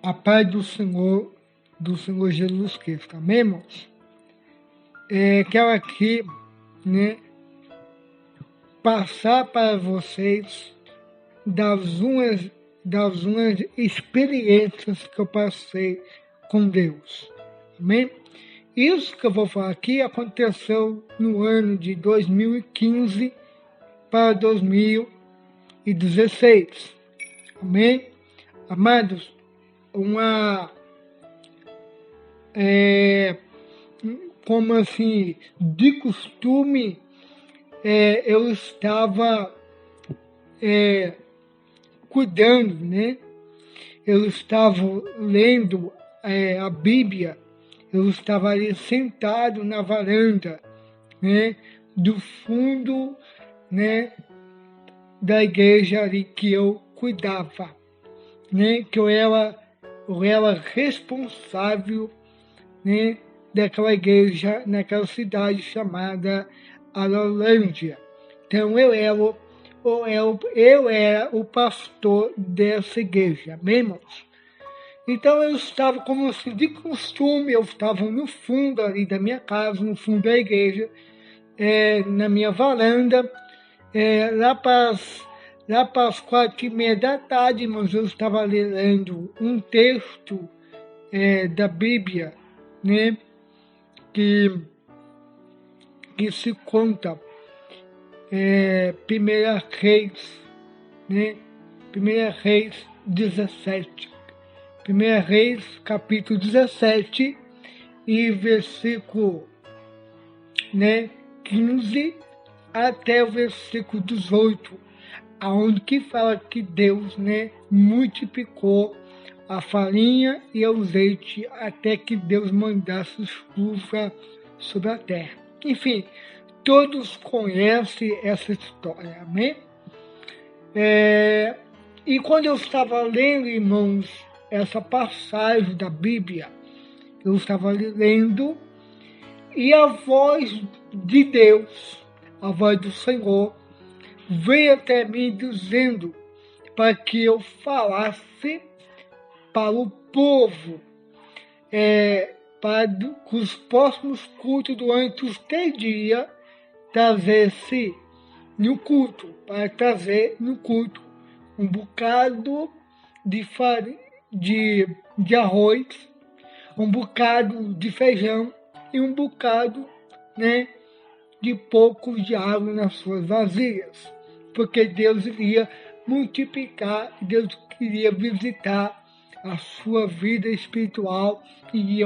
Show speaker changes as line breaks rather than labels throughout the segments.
A paz do Senhor Jesus Cristo, amém, irmãos? Quero aqui, né, passar para vocês das umas experiências que eu passei com Deus, amém? Isso que eu vou falar aqui aconteceu no ano de 2015 para 2016, amém? Amados, como assim, de costume, eu estava cuidando, né? Eu estava lendo a Bíblia, eu estava ali sentado na varanda, né? Do fundo, né? Da igreja ali que eu cuidava, né? Que eu era responsável, né? Daquela igreja, naquela cidade chamada Arolândia. Então eu era o pastor dessa igreja, amém, irmãos? Então eu estava, como assim, de costume, eu estava no fundo ali da minha casa, no fundo da igreja, na minha varanda, lá para as 4h30 da tarde, irmãos, eu estava lendo um texto da Bíblia, né, que se conta, 1 Reis, né, 1 Reis 17. 1 Reis, capítulo 17, e versículo, né, 15 até o versículo 18, aonde que fala que Deus, né, multiplicou a farinha e o azeite até que Deus mandasse chuva sobre a terra. Enfim, todos conhecem essa história, amém? E quando eu estava lendo, irmãos, essa passagem da Bíblia, eu estava lendo, e a voz de Deus, a voz do Senhor, veio até mim dizendo para que eu falasse para o povo, para que os próximos cultos durante os 3 dias trazer-se no culto, para trazer no culto um bocado de farinha, de arroz, um bocado de feijão e um bocado, né, de pouco de água nas suas vasilhas, porque Deus iria multiplicar, Deus queria visitar a sua vida espiritual e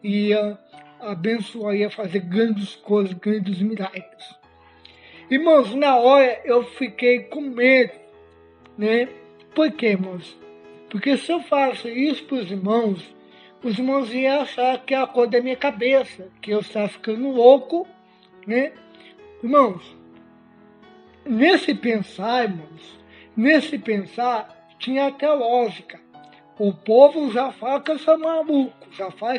ia abençoar, ia fazer grandes coisas, grandes milagres. Irmãos, na hora eu fiquei com medo, né? Por quê, irmãos? Porque se eu faço isso para os irmãos iam achar que é a cor da minha cabeça, que eu estava ficando louco, né? Irmãos, nesse pensar, tinha até lógica. O povo já fala que eu sou maluco, já fala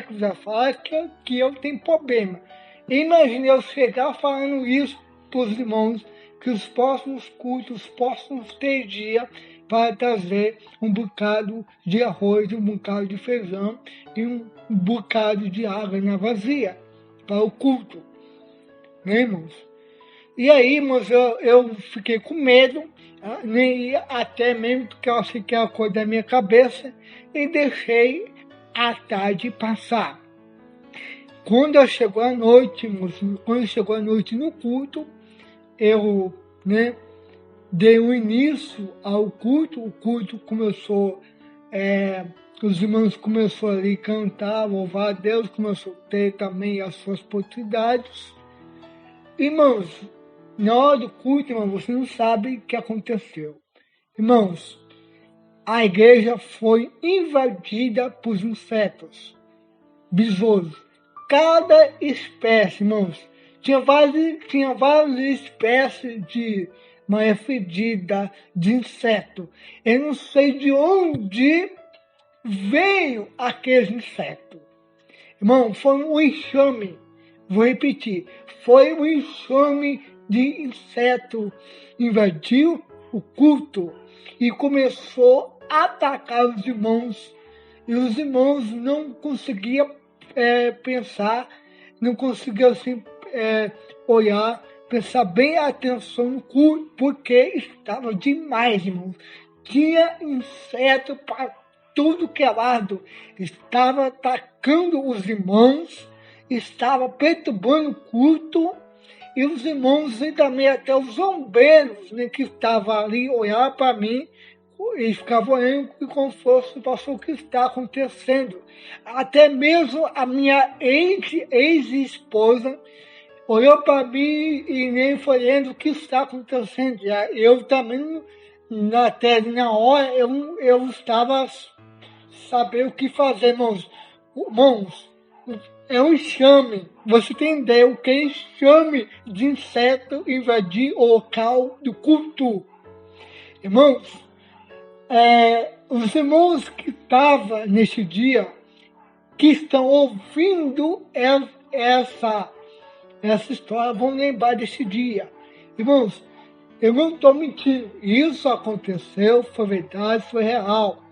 que eu tenho problema. Imagine eu chegar falando isso para os irmãos, que os próximos cultos, os próximos 3 dias, para trazer um bocado de arroz, um bocado de feijão e um bocado de água na vazia para o culto, né, irmãos? E aí, irmãos, eu fiquei com medo, até mesmo que eu achei que era a cor da minha cabeça, e deixei a tarde passar. Quando chegou a noite, irmãos, no culto, eu, né, dei um início ao culto, o culto começou, os irmãos começaram ali a cantar, louvar a Deus, começou a ter também as suas oportunidades. Irmãos, na hora do culto, irmãos, vocês não sabem o que aconteceu. Irmãos, a igreja foi invadida por insetos, besouros, cada espécie, irmãos. Tinha várias espécies de maia fedida, de inseto. Eu não sei de onde veio aquele inseto. Irmão, foi um enxame. Vou repetir. Foi um enxame de inseto. Invadiu o culto e começou a atacar os irmãos e os irmãos não conseguiam pensar, não conseguiam assim, olhar, prestar bem atenção no culto, porque estava demais, irmãos. Tinha inseto para tudo que é lado, estava atacando os irmãos, estava perturbando o culto, e os irmãos e também até os zombeiros, né, que estavam ali, olhavam para mim e ficavam olhando como fosse o que está acontecendo. Até mesmo a minha ex-esposa olhou para mim e nem foi vendo o que está acontecendo. Eu também, na hora, eu estava sabendo o que fazer, irmãos. Irmãos, é um enxame. Você tem ideia o que é enxame de inseto invadir o local do culto? Irmãos, os irmãos que estavam nesse dia, que estão ouvindo essa história, vão lembrar desse dia. Irmãos, eu não estou mentindo. Isso aconteceu, foi verdade, foi real.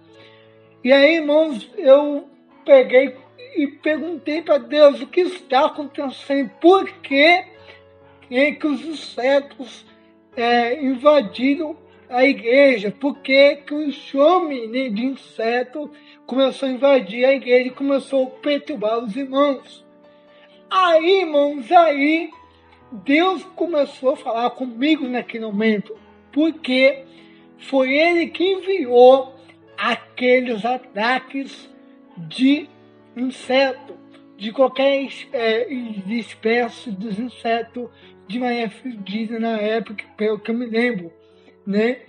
E aí, irmãos, eu peguei e perguntei para Deus o que está acontecendo, por que os insetos invadiram a igreja, por que o enxame de inseto começou a invadir a igreja e começou a perturbar os irmãos. Aí, irmãos, Deus começou a falar comigo naquele momento, porque foi Ele que enviou aqueles ataques de inseto, de qualquer espécie dos insetos de manhã fedida na época, pelo que eu me lembro, né?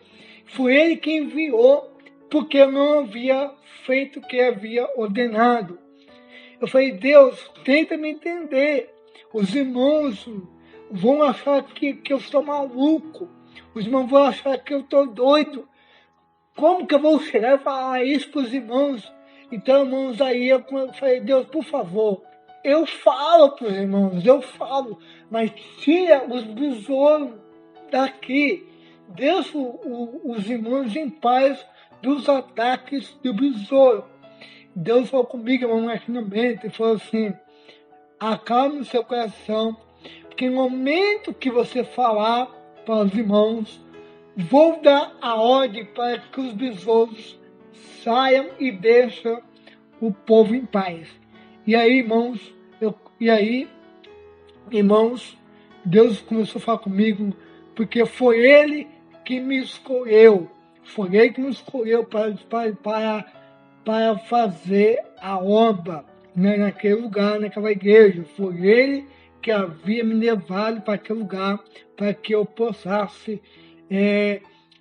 Foi Ele que enviou, porque eu não havia feito o que havia ordenado. Eu falei, Deus, tenta me entender. Os irmãos vão achar que eu estou maluco. Os irmãos vão achar que eu estou doido. Como que eu vou chegar e falar isso para os irmãos? Então, irmãos, aí eu falei, Deus, por favor, eu falo para os irmãos, mas tira os besouros daqui. Deixa os irmãos em paz dos ataques do besouro. Deus falou comigo, irmão, naquele momento, e falou assim, acalme o seu coração, porque no momento que você falar para os irmãos, vou dar a ordem para que os besouros saiam e deixem o povo em paz. E aí, irmãos, Deus começou a falar comigo, porque foi Ele que me escolheu. Foi Ele que me escolheu para fazer a obra, né, naquele lugar, naquela igreja. Foi Ele que havia me levado para aquele lugar, para que eu possa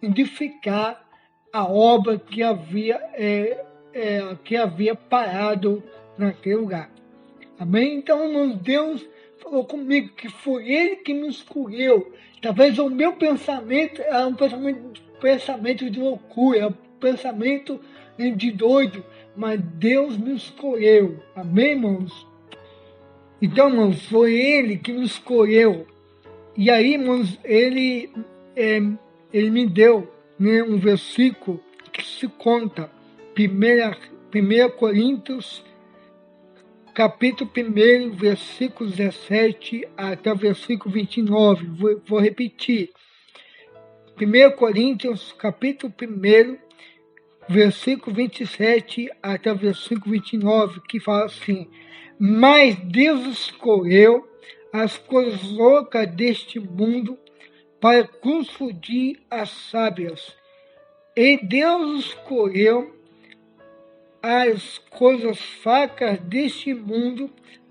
edificar a obra que havia parado naquele lugar. Amém? Então, irmãos, Deus falou comigo que foi Ele que me escolheu. Talvez o meu pensamento era um pensamento de loucura, um pensamento de doido, mas Deus me escolheu. Amém, irmãos? Então, irmãos, foi Ele que me escolheu. E aí, irmãos, Ele me deu, né, um versículo que se conta, 1 Coríntios, capítulo 1, versículo 17 até o versículo 29. Vou repetir. 1 Coríntios, capítulo 1, versículo 27 até o versículo 29, que fala assim, mas Deus escolheu as coisas loucas deste mundo para confundir as sábias. E Deus escolheu as coisas fracas deste mundo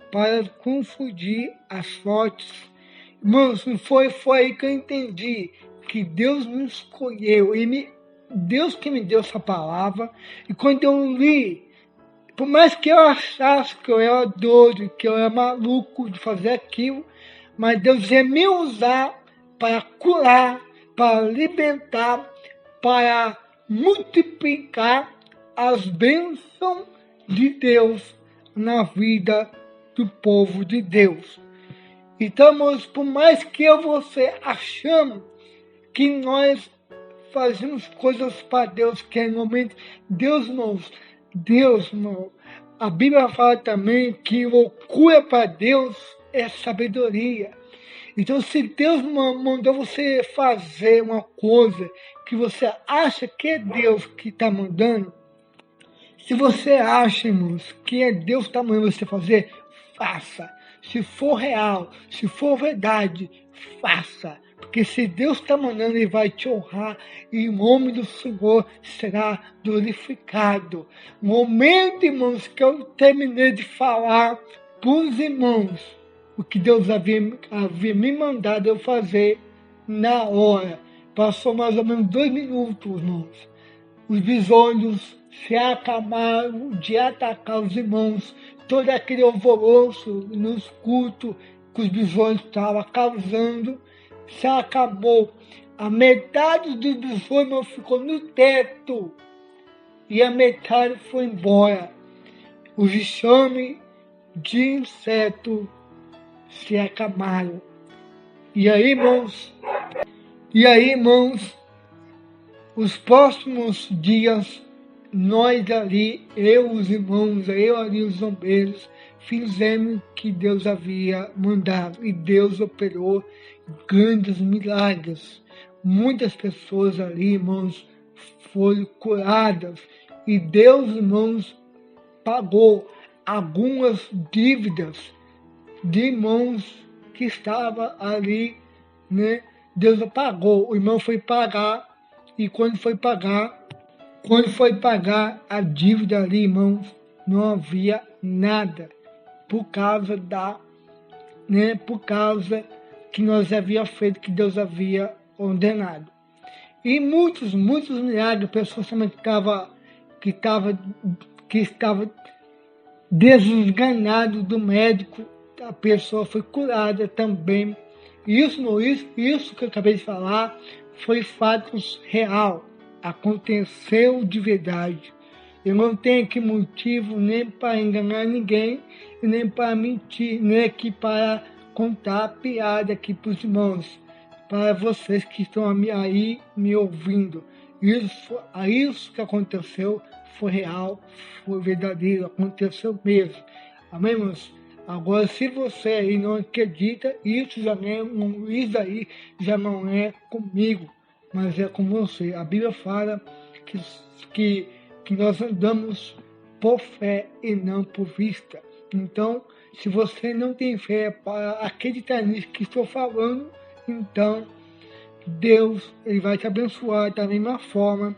para confundir as fortes. Irmãos, foi aí que eu entendi que Deus me escolheu. Deus que me deu essa palavra. E quando eu li, por mais que eu achasse que eu era doido, que eu era maluco de fazer aquilo, mas Deus ia me usar para curar, para libertar, para multiplicar as bênçãos de Deus na vida do povo de Deus. Então, irmãos, por mais que eu e você achamos que nós fazemos coisas para Deus, que é no momento, Deus, irmãos, Deus, irmão, a Bíblia fala também que loucura para Deus é sabedoria. Então, se Deus mandou você fazer uma coisa que você acha que é Deus que está mandando, se você acha, irmãos, que é Deus que está mandando você fazer, faça. Se for real, se for verdade, faça. Porque se Deus está mandando, Ele vai te honrar e o nome do Senhor será glorificado. No momento, irmãos, que eu terminei de falar para os irmãos o que Deus havia me mandado eu fazer na hora, passou mais ou menos 2 minutos, irmãos. Os bisonhos se acalmaram de atacar os irmãos, todo aquele alvoroço nos cultos que os bisonhos estavam causando, se acabou. A metade dos bisonhos ficou no teto e a metade foi embora. Os enxames de inseto se acalmaram. E aí, irmãos, os próximos dias, nós ali, eu, os irmãos, eu ali, os bombeiros, fizemos o que Deus havia mandado. E Deus operou grandes milagres. Muitas pessoas ali, irmãos, foram curadas. E Deus, irmãos, pagou algumas dívidas de irmãos que estavam ali, né? Deus pagou. O irmão foi pagar. E quando foi pagar a dívida ali, irmãos, não havia nada, por causa que nós havíamos feito, que Deus havia ordenado. E muitos milagres, pessoas também que estavam desenganadas do médico, a pessoa foi curada também. Isso que eu acabei de falar foi fatos real, aconteceu de verdade. Eu não tenho aqui motivo nem para enganar ninguém, nem para mentir, nem aqui para contar piada aqui para os irmãos, para vocês que estão aí me ouvindo. Isso que aconteceu foi real, foi verdadeiro, aconteceu mesmo. Amém, irmãos? Agora, se você aí não acredita, isso aí já não é comigo, mas é com você. A Bíblia fala que nós andamos por fé e não por vista. Então, se você não tem fé para acreditar nisso que estou falando, então Deus ele vai te abençoar da mesma forma.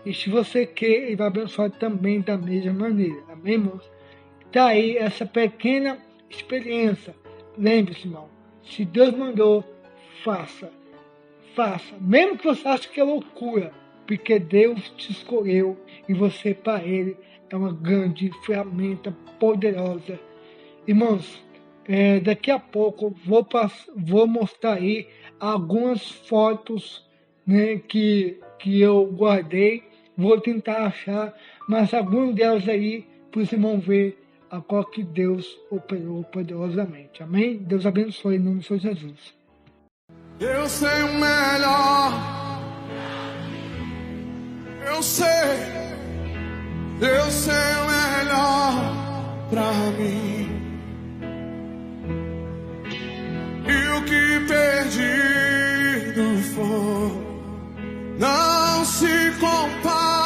E se você quer, Ele vai abençoar também da mesma maneira. Amém, irmãos? Está aí essa pequena experiência. Lembre-se, irmão, se Deus mandou, faça. Faça. Mesmo que você ache que é loucura, porque Deus te escolheu e você para Ele é uma grande ferramenta poderosa. Irmãos, daqui a pouco vou mostrar aí algumas fotos, né, que eu guardei. Vou tentar achar, mas algumas delas aí para os irmãos ver a qual que Deus operou poderosamente. Amém? Deus abençoe em nome de Jesus.
Eu sei o melhor. Eu sei o melhor pra mim. E o que perdido for não se compara.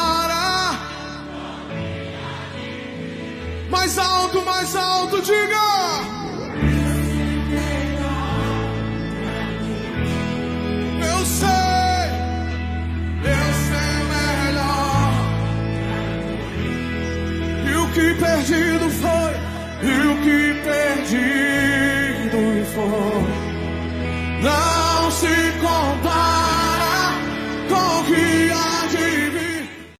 Mais alto, diga. Eu sei melhor. E o que perdido foi, não se compara.